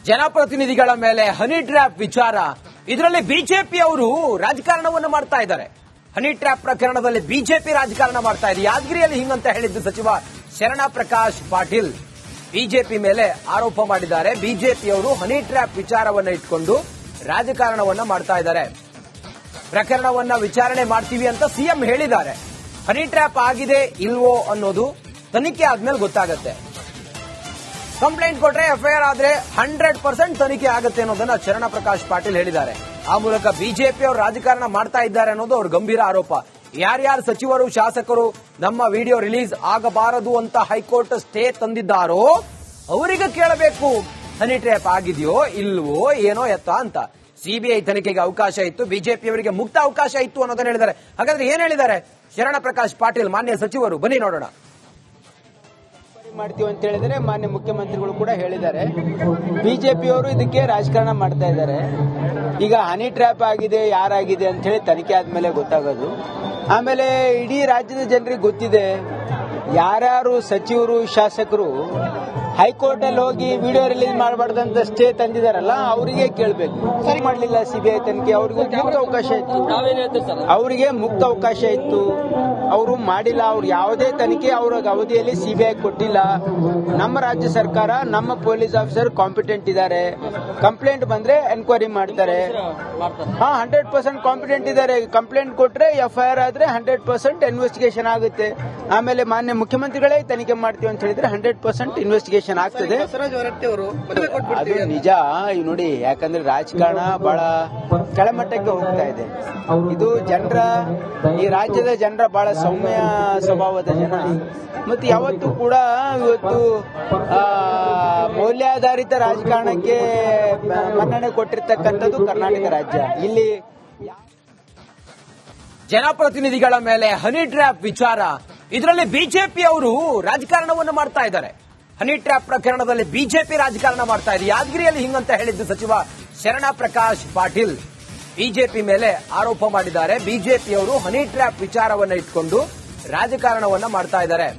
ಜನಪ್ರತಿನಿಧಿಗಳ ಮೇಲೆ honey trap ವಿಚಾರ. ಇದರಲ್ಲಿ ಬಿಜೆಪಿ ಅವರು ರಾಜಕಾರಣವನ್ನು ಮಾಡ್ತಾ ಇದ್ದಾರೆ. ಹನಿ ಟ್ರ್ಯಾಪ್ ಪ್ರಕರಣದಲ್ಲಿ ಬಿಜೆಪಿ ರಾಜಕಾರಣ ಮಾಡ್ತಾ ಇದೆ. ಯಾದಗಿರಿಯಲ್ಲಿ ಹಿಂಗಂತ ಹೇಳಿದ್ದು ಸಚಿವ ಶರಣ ಪ್ರಕಾಶ್ ಪಾಟೀಲ್ ಬಿಜೆಪಿ ಮೇಲೆ ಆರೋಪ ಮಾಡಿದ್ದಾರೆ. ಬಿಜೆಪಿಯವರು ಹನಿ ಟ್ರ್ಯಾಪ್ ವಿಚಾರವನ್ನ ಇಟ್ಕೊಂಡು ರಾಜಕಾರಣವನ್ನ ಮಾಡ್ತಾ ಇದ್ದಾರೆ. ಪ್ರಕರಣವನ್ನ ವಿಚಾರಣೆ ಮಾಡ್ತೀವಿ ಅಂತ ಸಿಎಂ ಹೇಳಿದ್ದಾರೆ. ಹನಿ ಟ್ರ್ಯಾಪ್ ಆಗಿದೆ ಇಲ್ವೋ ಅನ್ನೋದು ತನಿಖೆ ಆದ್ಮೇಲೆ ಗೊತ್ತಾಗುತ್ತೆ. ಕಂಪ್ಲೇಂಟ್ ಕೊಟ್ರೆ ಎಫ್ಐಆರ್ ಆದ್ರೆ 100% ತನಿಖೆ ಆಗುತ್ತೆ ಅನ್ನೋದನ್ನ ಶರಣ ಪ್ರಕಾಶ್ ಪಾಟೀಲ್ ಹೇಳಿದ್ದಾರೆ. ಆ ಮೂಲಕ ಬಿಜೆಪಿ ಅವರು ರಾಜಕಾರಣ ಮಾಡ್ತಾ ಇದ್ದಾರೆ ಅನ್ನೋದು ಅವ್ರ ಗಂಭೀರ ಆರೋಪ. ಯಾರ್ಯಾರು ಸಚಿವರು ಶಾಸಕರು ನಮ್ಮ ವಿಡಿಯೋ ರಿಲೀಸ್ ಆಗಬಾರದು ಅಂತ ಹೈಕೋರ್ಟ್ ಸ್ಟೇ ತಂದಿದ್ದಾರೋ ಅವರಿಗೆ ಕೇಳಬೇಕು, ಹನಿ ಟ್ರ್ಯಾಪ್ ಆಗಿದೆಯೋ ಇಲ್ವೋ ಏನೋ ಎತ್ತ ಅಂತ. ಸಿಬಿಐ ತನಿಖೆಗೆ ಅವಕಾಶ ಇತ್ತು, ಬಿಜೆಪಿಯವರಿಗೆ ಮುಕ್ತ ಅವಕಾಶ ಇತ್ತು ಅನ್ನೋದನ್ನ ಹೇಳಿದ್ದಾರೆ. ಹಾಗಾದ್ರೆ ಏನ್ ಹೇಳಿದ್ದಾರೆ ಶರಣ ಪ್ರಕಾಶ್ ಪಾಟೀಲ್ ಮಾನ್ಯ ಸಚಿವರು? ಬನ್ನಿ ನೋಡೋಣ. ಮಾಡ್ತೀವಿ ಅಂತ ಹೇಳಿದ್ರೆ ಮಾನ್ಯ ಮುಖ್ಯಮಂತ್ರಿಗಳು ಕೂಡ ಹೇಳಿದ್ದಾರೆ. ಬಿಜೆಪಿಯವರು ಇದಕ್ಕೆ ರಾಜಕಾರಣ ಮಾಡ್ತಾ ಇದ್ದಾರೆ. ಈಗ ಹನಿ ಟ್ರ್ಯಾಪ್ ಆಗಿದೆ ಯಾರಾಗಿದೆ ಅಂತ ಹೇಳಿ ತನಿಖೆ ಆದ್ಮೇಲೆ ಗೊತ್ತಾಗೋದು. ಆಮೇಲೆ ಇಡೀ ರಾಜ್ಯದ ಜನರಿಗೆ ಗೊತ್ತಿದೆ, ಯಾರ್ಯಾರು ಸಚಿವರು ಶಾಸಕರು ಹೈಕೋರ್ಟ್ ಅಲ್ಲಿ ಹೋಗಿ ವಿಡಿಯೋ ರಿಲೀಸ್ ಮಾಡಬಾರ್ದಂತ ಸ್ಟೇ ತಂದಿದಾರಲ್ಲ ಅವರಿಗೆ ಕೇಳಬೇಕು. ಸರಿ ಮಾಡಲಿಲ್ಲ ಸಿಬಿಐ ತನಿಖೆ, ಅವರಿಗೆ ಮುಕ್ತ ಅವಕಾಶ ಇತ್ತು. ಅವರಿಗೆ ಮುಕ್ತ ಅವಕಾಶ ಇತ್ತು, ಅವರು ಮಾಡಿಲ್ಲ. ಅವ್ರು ಯಾವುದೇ ತನಿಖೆ ಅವ್ರ ಅವಧಿಯಲ್ಲಿ ಸಿಬಿಐ ಕೊಟ್ಟಿಲ್ಲ. ನಮ್ಮ ರಾಜ್ಯ ಸರ್ಕಾರ, ನಮ್ಮ ಪೊಲೀಸ್ ಆಫೀಸರ್ ಕಾಂಪಿಟೆಂಟ್ ಇದ್ದಾರೆ. ಕಂಪ್ಲೇಂಟ್ ಬಂದ್ರೆ ಎನ್ಕ್ವೈರಿ ಮಾಡ್ತಾರೆ. 100% ಕಾಂಪಿಟೆಂಟ್ ಇದ್ದಾರೆ. ಕಂಪ್ಲೇಂಟ್ ಕೊಟ್ರೆ ಎಫ್ಐಆರ್ ಆದ್ರೆ 100% ಇನ್ವೆಸ್ಟಿಗೇಷನ್ ಆಗುತ್ತೆ. ಆಮೇಲೆ ಮಾನ್ಯ ಮುಖ್ಯಮಂತ್ರಿಗಳೇ ತನಿಖೆ ಮಾಡ್ತೀವಿ ಅಂತ ಹೇಳಿದ್ರೆ 100% ಇನ್ವೆಸ್ಟಿಗೇಷನ್ ಆಗ್ತದೆ. ಅದು ನಿಜ. ಈಗ ನೋಡಿ, ಯಾಕಂದ್ರೆ ರಾಜಕಾರಣ ಬಹಳ ಕೆಳಮಟ್ಟಕ್ಕೆ ಹೋಗ್ತಾ ಇದೆ. ಇದು ಜನರ, ಈ ರಾಜ್ಯದ ಜನರ ಬಹಳ ಸೌಮ್ಯ ಸ್ವಭಾವದ ಜನ. ಮತ್ತೆ ಯಾವತ್ತೂ ಕೂಡ ಇವತ್ತು ಮೌಲ್ಯಾಧಾರಿತ ರಾಜಕಾರಣಕ್ಕೆ ಮನ್ನಣೆ ಕೊಟ್ಟಿರ್ತಕ್ಕಂಥದ್ದು ಕರ್ನಾಟಕ ರಾಜ್ಯ. ಇಲ್ಲಿ ಜನಪ್ರತಿನಿಧಿಗಳ ಮೇಲೆ ಹನಿ ಟ್ರ್ಯಾಪ್ ವಿಚಾರ. ಇದರಲ್ಲಿ ಬಿಜೆಪಿ ಅವರು ರಾಜಕಾರಣವನ್ನು ಮಾಡ್ತಾ ಇದ್ದಾರೆ. ಹನಿ ಟ್ರ್ಯಾಪ್ ಪ್ರಕರಣದಲ್ಲಿ ಬಿಜೆಪಿ ರಾಜಕಾರಣ ಮಾಡ್ತಾ ಇದೆ. ಯಾದಗಿರಿಯಲ್ಲಿ ಹಿಂಗಂತ ಹೇಳಿದ್ದು ಸಚಿವ ಶರಣ ಪ್ರಕಾಶ್ ಪಾಟೀಲ್ ಬಿಜೆಪಿ ಮೇಲೆ ಆರೋಪ ಮಾಡಿದ್ದಾರೆ. ಬಿಜೆಪಿಯವರು ಹನಿ ಟ್ರ್ಯಾಪ್ ವಿಚಾರವನ್ನ ಇಟ್ಕೊಂಡು ರಾಜಕಾರಣವನ್ನ ಮಾಡ್ತಾ ಇದ್ದಾರೆ.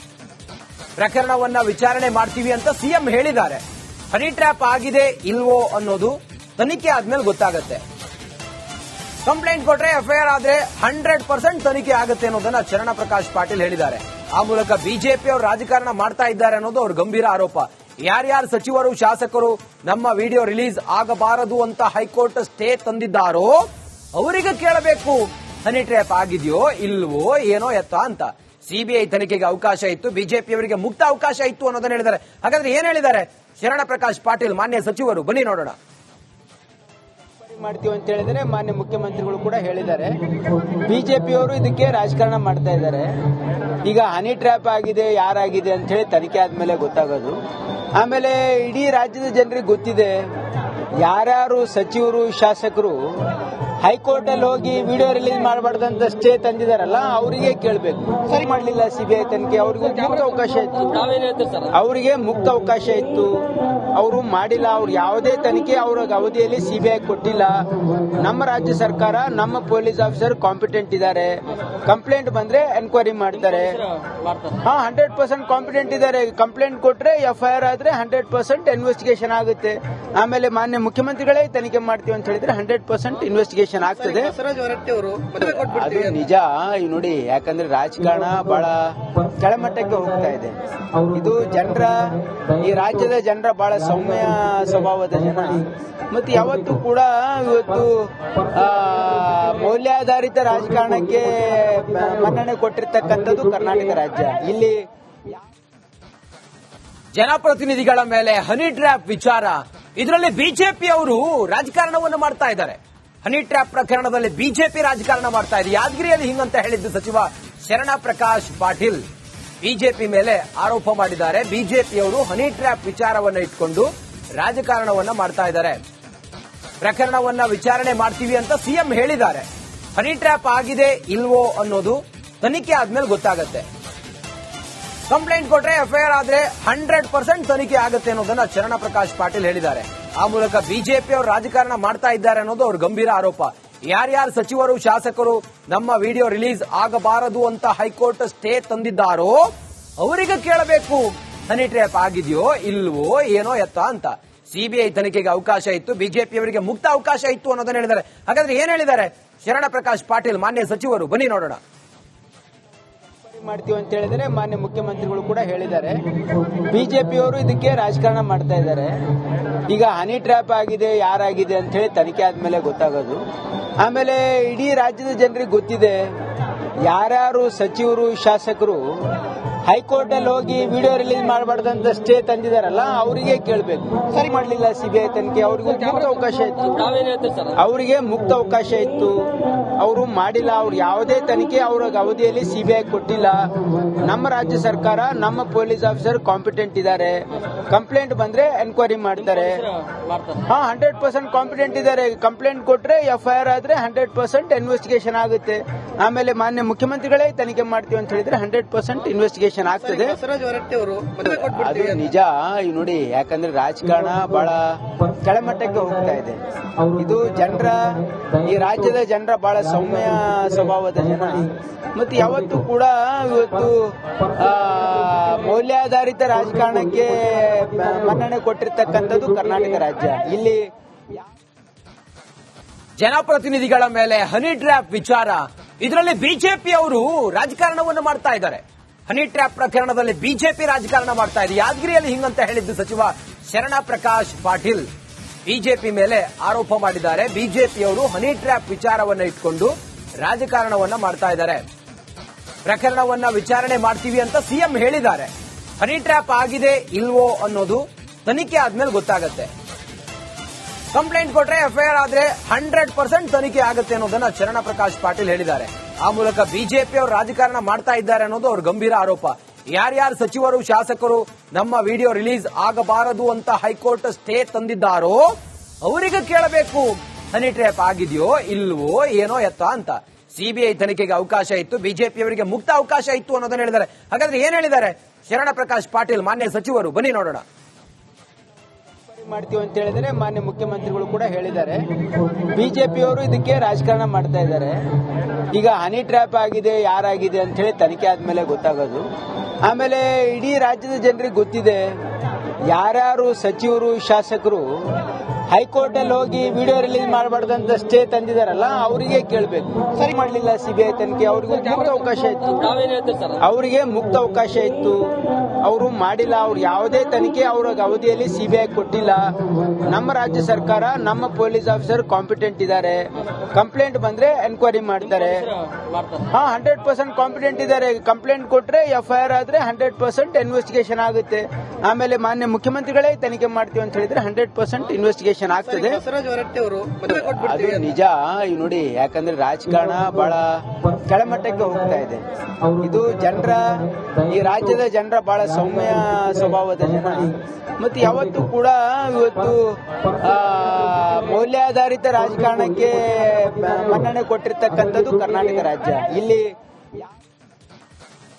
ಪ್ರಕರಣವನ್ನ ವಿಚಾರಣೆ ಮಾಡ್ತೀವಿ ಅಂತ ಸಿಎಂ ಹೇಳಿದ್ದಾರೆ. ಹನಿ ಟ್ರ್ಯಾಪ್ ಆಗಿದೆ ಇಲ್ವೋ ಅನ್ನೋದು ತನಿಖೆ ಆದ್ಮೇಲೆ ಗೊತ್ತಾಗುತ್ತೆ. ಕಂಪ್ಲೇಂಟ್ ಕೊಟ್ರೆ ಎಫ್ಐಆರ್ ಆದ್ರೆ 100% ತನಿಖೆ ಆಗುತ್ತೆ ಅನ್ನೋದನ್ನ ಶರಣ ಪ್ರಕಾಶ್ ಪಾಟೀಲ್ ಹೇಳಿದ್ದಾರೆ. ಆ ಮೂಲಕ ಬಿಜೆಪಿ ಅವರು ರಾಜಕಾರಣ ಮಾಡ್ತಾ ಇದ್ದಾರೆ ಅನ್ನೋದು ಅವ್ರ ಗಂಭೀರ ಆರೋಪ. ಯಾರ್ಯಾರು ಸಚಿವರು ಶಾಸಕರು ನಮ್ಮ ವಿಡಿಯೋ ರಿಲೀಸ್ ಆಗಬಾರದು ಅಂತ ಹೈಕೋರ್ಟ್ ಸ್ಟೇ ತಂದಿದ್ದಾರೋ ಅವರಿಗೆ ಕೇಳಬೇಕು, ಹನಿ ಟ್ರ್ಯಾಪ್ ಆಗಿದೆಯೋ ಇಲ್ವೋ ಏನೋ ಎತ್ತ ಅಂತ. ಸಿಬಿಐ ತನಿಖೆಗೆ ಅವಕಾಶ ಇತ್ತು, ಬಿಜೆಪಿಯವರಿಗೆ ಮುಕ್ತ ಅವಕಾಶ ಇತ್ತು ಅನ್ನೋದನ್ನ ಹೇಳಿದ್ದಾರೆ. ಹಾಗಾದ್ರೆ ಏನ್ ಹೇಳಿದ್ದಾರೆ ಶರಣ ಪ್ರಕಾಶ್ ಪಾಟೀಲ್ ಮಾನ್ಯ ಸಚಿವರು? ಬನ್ನಿ ನೋಡೋಣ. ಮಾಡ್ತೀವಿ ಅಂತ ಹೇಳಿದ್ರೆ ಮಾನ್ಯ ಮುಖ್ಯಮಂತ್ರಿಗಳು ಕೂಡ ಹೇಳಿದ್ದಾರೆ. ಬಿಜೆಪಿಯವರು ಇದಕ್ಕೆ ರಾಜಕಾರಣ ಮಾಡ್ತಾ ಇದ್ದಾರೆ. ಈಗ ಹನಿ ಟ್ರ್ಯಾಪ್ ಆಗಿದೆ ಯಾರಾಗಿದೆ ಅಂತ ಹೇಳಿ ತನಿಖೆ ಆದ್ಮೇಲೆ ಗೊತ್ತಾಗೋದು. ಆಮೇಲೆ ಇಡೀ ರಾಜ್ಯದ ಜನರಿಗೆ ಗೊತ್ತಿದೆ, ಯಾರ್ಯಾರು ಸಚಿವರು ಶಾಸಕರು ಹೈಕೋರ್ಟ್ ಅಲ್ಲಿ ಹೋಗಿ ವಿಡಿಯೋ ರಿಲೀಸ್ ಮಾಡಬಾರ್ದಂತ ಸ್ಟೇ ತಂದಿದಾರಲ್ಲ ಅವರಿಗೆ ಕೇಳಬೇಕು. ಸರಿ ಮಾಡಲಿಲ್ಲ ಸಿಬಿಐ ತನಿಖೆ, ಅವರಿಗೆ ಮುಕ್ತ ಅವಕಾಶ ಇತ್ತು. ಅವರಿಗೆ ಮುಕ್ತ ಅವಕಾಶ ಇತ್ತು, ಅವರು ಮಾಡಿಲ್ಲ. ಅವ್ರು ಯಾವುದೇ ತನಿಖೆ ಅವ್ರ ಅವಧಿಯಲ್ಲಿ ಸಿಬಿಐ ಕೊಟ್ಟಿಲ್ಲ. ನಮ್ಮ ರಾಜ್ಯ ಸರ್ಕಾರ, ನಮ್ಮ ಪೊಲೀಸ್ ಆಫೀಸರ್ ಕಾಂಪಿಟೆಂಟ್ ಇದ್ದಾರೆ. ಕಂಪ್ಲೇಂಟ್ ಬಂದ್ರೆ ಎನ್ಕ್ವೈರಿ ಮಾಡ್ತಾರೆ. 100% ಕಾಂಪಿಟೆಂಟ್ ಇದ್ದಾರೆ. ಕಂಪ್ಲೇಂಟ್ ಕೊಟ್ರೆ ಎಫ್ಐಆರ್ ಆದ್ರೆ 100% ಇನ್ವೆಸ್ಟಿಗೇಷನ್ ಆಗುತ್ತೆ. ಆಮೇಲೆ ಮಾನ್ಯ ಮುಖ್ಯಮಂತ್ರಿಗಳೇ ತನಿಖೆ ಮಾಡ್ತೀವಿ ಅಂತ ಹೇಳಿದ್ರೆ 100% ಇನ್ವೆಸ್ಟಿಗೇಷನ್ ಆಗ್ತದೆ. ಅದು ನಿಜ. ಈಗ ನೋಡಿ, ಯಾಕಂದ್ರೆ ರಾಜಕಾರಣ ಬಹಳ ಕೆಳಮಟ್ಟಕ್ಕೆ ಹೋಗ್ತಾ ಇದೆ. ಇದು ಜನರ, ಈ ರಾಜ್ಯದ ಜನರ ಬಹಳ ಸೌಮ್ಯ ಸ್ವಭಾವದ ಜನ. ಮತ್ತೆ ಯಾವತ್ತೂ ಕೂಡ ಇವತ್ತು ಮೌಲ್ಯಾಧಾರಿತ ರಾಜಕಾರಣಕ್ಕೆ ಮನ್ನಣೆ ಕೊಟ್ಟಿರ್ತಕ್ಕಂಥದ್ದು ಕರ್ನಾಟಕ ರಾಜ್ಯ. ಇಲ್ಲಿ ಜನಪ್ರತಿನಿಧಿಗಳ ಮೇಲೆ ಹನಿ ಟ್ರ್ಯಾಪ್ ವಿಚಾರ. ಇದರಲ್ಲಿ ಬಿಜೆಪಿ ಅವರು ರಾಜಕಾರಣವನ್ನು ಮಾಡ್ತಾ ಇದ್ದಾರೆ. ಹನಿ ಟ್ರ್ಯಾಪ್ ಪ್ರಕರಣದಲ್ಲಿ ಬಿಜೆಪಿ ರಾಜಕಾರಣ ಮಾಡ್ತಾ ಇದೆ. ಯಾದಗಿರಿಯಲ್ಲಿ ಹಿಂಗಂತ ಹೇಳಿದ್ದು ಸಚಿವ ಶರಣ ಪ್ರಕಾಶ್ ಪಾಟೀಲ್ ಬಿಜೆಪಿ ಮೇಲೆ ಆರೋಪ ಮಾಡಿದ್ದಾರೆ. ಬಿಜೆಪಿಯವರು ಹನಿ ಟ್ರ್ಯಾಪ್ ವಿಚಾರವನ್ನ ಇಟ್ಕೊಂಡು ರಾಜಕಾರಣವನ್ನ ಮಾಡ್ತಾ ಇದ್ದಾರೆ. ಪ್ರಕರಣವನ್ನ ವಿಚಾರಣೆ ಮಾಡ್ತೀವಿ ಅಂತ ಸಿಎಂ ಹೇಳಿದ್ದಾರೆ. ಹನಿ ಟ್ರ್ಯಾಪ್ ಆಗಿದೆ ಇಲ್ವೋ ಅನ್ನೋದು ತನಿಖೆ ಆದ್ಮೇಲೆ ಗೊತ್ತಾಗುತ್ತೆ. ಕಂಪ್ಲೇಂಟ್ ಕೊಟ್ರೆ ಎಫ್ಐಆರ್ ಆದ್ರೆ 100% ತನಿಖೆ ಆಗುತ್ತೆ ಅನ್ನೋದನ್ನ ಶರಣ ಪ್ರಕಾಶ್ ಪಾಟೀಲ್ ಹೇಳಿದ್ದಾರೆ. ಆ ಮೂಲಕ ಬಿಜೆಪಿ ಅವರು ರಾಜಕಾರಣ ಮಾಡ್ತಾ ಇದ್ದಾರೆ ಅನ್ನೋದು ಅವ್ರ ಗಂಭೀರ ಆರೋಪ. ಯಾರ್ಯಾರು ಸಚಿವರು ಶಾಸಕರು ನಮ್ಮ ವಿಡಿಯೋ ರಿಲೀಸ್ ಆಗಬಾರದು ಅಂತ ಹೈಕೋರ್ಟ್ ಸ್ಟೇ ತಂದಿದ್ದಾರೋ ಅವರಿಗೆ ಕೇಳಬೇಕು, ಹನಿ ಟ್ರ್ಯಾಪ್ ಆಗಿದೆಯೋ ಇಲ್ವೋ ಏನೋ ಎತ್ತ ಅಂತ. ಸಿಬಿಐ ತನಿಖೆಗೆ ಅವಕಾಶ ಇತ್ತು, ಬಿಜೆಪಿಯವರಿಗೆ ಮುಕ್ತ ಅವಕಾಶ ಇತ್ತು ಅನ್ನೋದನ್ನ ಹೇಳಿದ್ದಾರೆ. ಹಾಗಾದ್ರೆ ಏನ್ ಹೇಳಿದ್ದಾರೆ ಶರಣ ಪ್ರಕಾಶ್ ಪಾಟೀಲ್ ಮಾನ್ಯ ಸಚಿವರು? ಬನ್ನಿ ನೋಡೋಣ. ಮಾಡ್ತೀವಿ ಅಂತ ಹೇಳಿದ್ರೆ ಮಾನ್ಯ ಮುಖ್ಯಮಂತ್ರಿಗಳು ಕೂಡ ಹೇಳಿದ್ದಾರೆ. ಬಿಜೆಪಿಯವರು ಇದಕ್ಕೆ ರಾಜಕಾರಣ ಮಾಡ್ತಾ ಇದ್ದಾರೆ. ಈಗ ಹನಿ ಟ್ರ್ಯಾಪ್ ಆಗಿದೆ ಯಾರಾಗಿದೆ ಅಂತ ಹೇಳಿ ತನಿಖೆ ಆದ್ಮೇಲೆ ಗೊತ್ತಾಗೋದು. ಆಮೇಲೆ ಇಡೀ ರಾಜ್ಯದ ಜನರಿಗೆ ಗೊತ್ತಿದೆ, ಯಾರ್ಯಾರು ಸಚಿವರು ಶಾಸಕರು ಹೈಕೋರ್ಟ್ ಅಲ್ಲಿ ಹೋಗಿ ವಿಡಿಯೋ ರಿಲೀಸ್ ಮಾಡಬಾರ್ದಂತ ಸ್ಟೇ ತಂದಿದಾರಲ್ಲ, ಅವರಿಗೆ ಕೇಳಬೇಕು. ಸರಿ ಮಾಡಲಿಲ್ಲ ಸಿಬಿಐ ತನಿಖೆ, ಅವ್ರಿಗೆ ಮುಕ್ತ ಅವಕಾಶ ಇತ್ತು. ಅವರಿಗೆ ಮುಕ್ತ ಅವಕಾಶ ಇತ್ತು, ಅವರು ಮಾಡಿಲ್ಲ. ಅವ್ರು ಯಾವುದೇ ತನಿಖೆ ಅವ್ರ ಅವಧಿಯಲ್ಲಿ ಸಿಬಿಐ ಕೊಟ್ಟಿಲ್ಲ. ನಮ್ಮ ರಾಜ್ಯ ಸರ್ಕಾರ, ನಮ್ಮ ಪೊಲೀಸ್ ಆಫೀಸರ್ ಕಾಂಪಿಟೆಂಟ್ ಇದ್ದಾರೆ. ಕಂಪ್ಲೇಂಟ್ ಬಂದ್ರೆ ಎನ್ಕ್ವೈರಿ ಮಾಡ್ತಾರೆ. 100% ಕಾಂಪಿಟೆಂಟ್ ಇದ್ದಾರೆ. ಕಂಪ್ಲೇಂಟ್ ಕೊಟ್ರೆ FIR ಆದ್ರೆ 100% ಇನ್ವೆಸ್ಟಿಗೇಷನ್ ಆಗುತ್ತೆ. ಆಮೇಲೆ ಮಾನ್ಯ ಮುಖ್ಯಮಂತ್ರಿಗಳೇ ತನಿಖೆ ಮಾಡ್ತೀವಿ ಅಂತ ಹೇಳಿದ್ರೆ 100% ಇನ್ವೆಸ್ಟಿಗೇಷನ್ ಆಗ್ತದೆ. ಅದು ನಿಜ. ಈಗ ನೋಡಿ, ಯಾಕಂದ್ರೆ ರಾಜಕಾರಣ ಬಹಳ ಕೆಳಮಟ್ಟಕ್ಕೆ ಹೋಗ್ತಾ ಇದೆ. ಇದು ಜನರ, ಈ ರಾಜ್ಯದ ಜನರ ಬಹಳ ಸೌಮ್ಯ ಸ್ವಭಾವದ ಜನ. ಮತ್ತೆ ಯಾವತ್ತೂ ಕೂಡ ಇವತ್ತು ಮೌಲ್ಯಾಧಾರಿತ ರಾಜಕಾರಣಕ್ಕೆ ಮನ್ನಣೆ ಕೊಟ್ಟಿರ್ತಕ್ಕಂಥದ್ದು ಕರ್ನಾಟಕ ರಾಜ್ಯ. ಇಲ್ಲಿ ಜನಪ್ರತಿನಿಧಿಗಳ ಮೇಲೆ ಹನಿ ಟ್ರ್ಯಾಪ್ ವಿಚಾರ, ಇದರಲ್ಲಿ ಬಿಜೆಪಿ ಅವರು ರಾಜಕಾರಣವನ್ನು ಮಾಡ್ತಾ ಇದ್ದಾರೆ. ಹನಿ ಟ್ರ್ಯಾಪ್ ಪ್ರಕರಣದಲ್ಲಿ ಬಿಜೆಪಿ ರಾಜಕಾರಣ ಮಾಡ್ತಾ ಇದೆ. ಯಾದಗಿರಿಯಲ್ಲಿ ಹಿಂಗಂತ ಹೇಳಿದ್ದು ಸಚಿವ ಶರಣ ಪ್ರಕಾಶ್ ಪಾಟೀಲ್ ಬಿಜೆಪಿ ಮೇಲೆ ಆರೋಪ ಮಾಡಿದ್ದಾರೆ. ಬಿಜೆಪಿಯವರು ಹನಿ ಟ್ರ್ಯಾಪ್ ವಿಚಾರವನ್ನ ಇಟ್ಕೊಂಡು ರಾಜಕಾರಣವನ್ನ ಮಾಡ್ತಾ ಇದ್ದಾರೆ. ಪ್ರಕರಣವನ್ನ ವಿಚಾರಣೆ ಮಾಡ್ತೀವಿ ಅಂತ ಸಿಎಂ ಹೇಳಿದ್ದಾರೆ. ಹನಿ ಟ್ರ್ಯಾಪ್ ಆಗಿದೆ ಇಲ್ವೋ ಅನ್ನೋದು ತನಿಖೆ ಆದ್ಮೇಲೆ ಗೊತ್ತಾಗತ್ತೆ. ಕಂಪ್ಲೇಂಟ್ ಕೊಟ್ರೆ FIR ಆದ್ರೆ 100% ತನಿಖೆ ಆಗುತ್ತೆ ಅನ್ನೋದನ್ನ ಶರಣ ಪ್ರಕಾಶ್ ಪಾಟೀಲ್ ಹೇಳಿದ್ದಾರೆ. ಆ ಮೂಲಕ ಬಿಜೆಪಿ ಅವರು ರಾಜಕಾರಣ ಮಾಡ್ತಾ ಇದ್ದಾರೆ ಅನ್ನೋದು ಅವ್ರ ಗಂಭೀರ ಆರೋಪ. ಯಾರ್ಯಾರು ಸಚಿವರು ಶಾಸಕರು ನಮ್ಮ ವಿಡಿಯೋ ರಿಲೀಸ್ ಆಗಬಾರದು ಅಂತ ಹೈಕೋರ್ಟ್ ಸ್ಟೇ ತಂದಿದ್ದಾರೋ ಅವರಿಗೆ ಕೇಳಬೇಕು, ಹನಿ ಟ್ರ್ಯಾಪ್ ಆಗಿದೆಯೋ ಇಲ್ವೋ ಏನೋ ಎತ್ತ ಅಂತ. ಸಿಬಿಐ ತನಿಖೆಗೆ ಅವಕಾಶ ಇತ್ತು, ಬಿಜೆಪಿಯವರಿಗೆ ಮುಕ್ತ ಅವಕಾಶ ಇತ್ತು ಅನ್ನೋದನ್ನ ಹೇಳಿದ್ದಾರೆ. ಹಾಗಾದ್ರೆ ಏನ್ ಹೇಳಿದ್ದಾರೆ ಶರಣ ಪ್ರಕಾಶ್ ಪಾಟೀಲ್ ಮಾನ್ಯ ಸಚಿವರು? ಬನ್ನಿ ನೋಡೋಣ. ಮಾಡ್ತೀವಿ ಅಂತ ಹೇಳಿದ್ರೆ ಮಾನ್ಯ ಮುಖ್ಯಮಂತ್ರಿಗಳು ಕೂಡ ಹೇಳಿದ್ದಾರೆ. ಬಿಜೆಪಿಯವರು ಇದಕ್ಕೆ ರಾಜಕಾರಣ ಮಾಡ್ತಾ ಇದ್ದಾರೆ. ಈಗ ಹನಿ ಟ್ರ್ಯಾಪ್ ಆಗಿದೆ ಯಾರಾಗಿದೆ ಅಂತ ಹೇಳಿ ತನಿಖೆ ಆದ್ಮೇಲೆ ಗೊತ್ತಾಗೋದು. ಆಮೇಲೆ ಇಡೀ ರಾಜ್ಯದ ಜನರಿಗೆ ಗೊತ್ತಿದೆ, ಯಾರ್ಯಾರು ಸಚಿವರು ಶಾಸಕರು ಹೈಕೋರ್ಟ್ ಅಲ್ಲಿ ಹೋಗಿ ವಿಡಿಯೋ ರಿಲೀಸ್ ಮಾಡಬಾರ್ದಂತ ಸ್ಟೇ ತಂದಿದಾರಲ್ಲ, ಅವರಿಗೆ ಕೇಳಬೇಕು. ಸರಿ ಮಾಡಲಿಲ್ಲ ಸಿಬಿಐ ತನಿಖೆ, ಅವ್ರಿಗೆ ಮುಕ್ತ ಅವಕಾಶ ಇತ್ತು. ಅವರಿಗೆ ಮುಕ್ತ ಅವಕಾಶ ಇತ್ತು, ಅವರು ಮಾಡಿಲ್ಲ. ಅವ್ರು ಯಾವುದೇ ತನಿಖೆ ಅವ್ರ ಅವಧಿಯಲ್ಲಿ ಸಿಬಿಐ ಕೊಟ್ಟಿಲ್ಲ. ನಮ್ಮ ರಾಜ್ಯ ಸರ್ಕಾರ, ನಮ್ಮ ಪೊಲೀಸ್ ಆಫೀಸರ್ ಕಾಂಪಿಟೆಂಟ್ ಇದ್ದಾರೆ. ಕಂಪ್ಲೇಂಟ್ ಬಂದ್ರೆ ಎನ್ಕ್ವೈರಿ ಮಾಡ್ತಾರೆ. 100% ಕಾಂಪಿಟೆಂಟ್ ಇದ್ದಾರೆ. ಕಂಪ್ಲೇಂಟ್ ಕೊಟ್ರೆ FIR ಆದ್ರೆ 100% ಇನ್ವೆಸ್ಟಿಗೇಷನ್ ಆಗುತ್ತೆ. ಆಮೇಲೆ ಮಾನ್ಯ ಮುಖ್ಯಮಂತ್ರಿಗಳೇ ತನಿಖೆ ಮಾಡ್ತೀವಿ ಅಂತ ಹೇಳಿದ್ರೆ 100% ಇನ್ವೆಸ್ಟಿಗೇಷನ್ ಆಗ್ತದೆ. ಅದು ನಿಜ. ಈಗ ನೋಡಿ, ಯಾಕಂದ್ರೆ ರಾಜಕಾರಣ ಬಹಳ ಕೆಳಮಟ್ಟಕ್ಕೆ ಹೋಗ್ತಾ ಇದೆ. ಇದು ಜನರ, ಈ ರಾಜ್ಯದ ಜನರ ಬಹಳ ಸೌಮ್ಯ ಸ್ವಭಾವದ ಜನ. ಮತ್ತೆ ಯಾವತ್ತೂ ಕೂಡ ಇವತ್ತು ಮೌಲ್ಯಾಧಾರಿತ ರಾಜಕಾರಣಕ್ಕೆ ಮನ್ನಣೆ ಕೊಟ್ಟಿರ್ತಕ್ಕಂಥದ್ದು ಕರ್ನಾಟಕ ರಾಜ್ಯ. ಇಲ್ಲಿ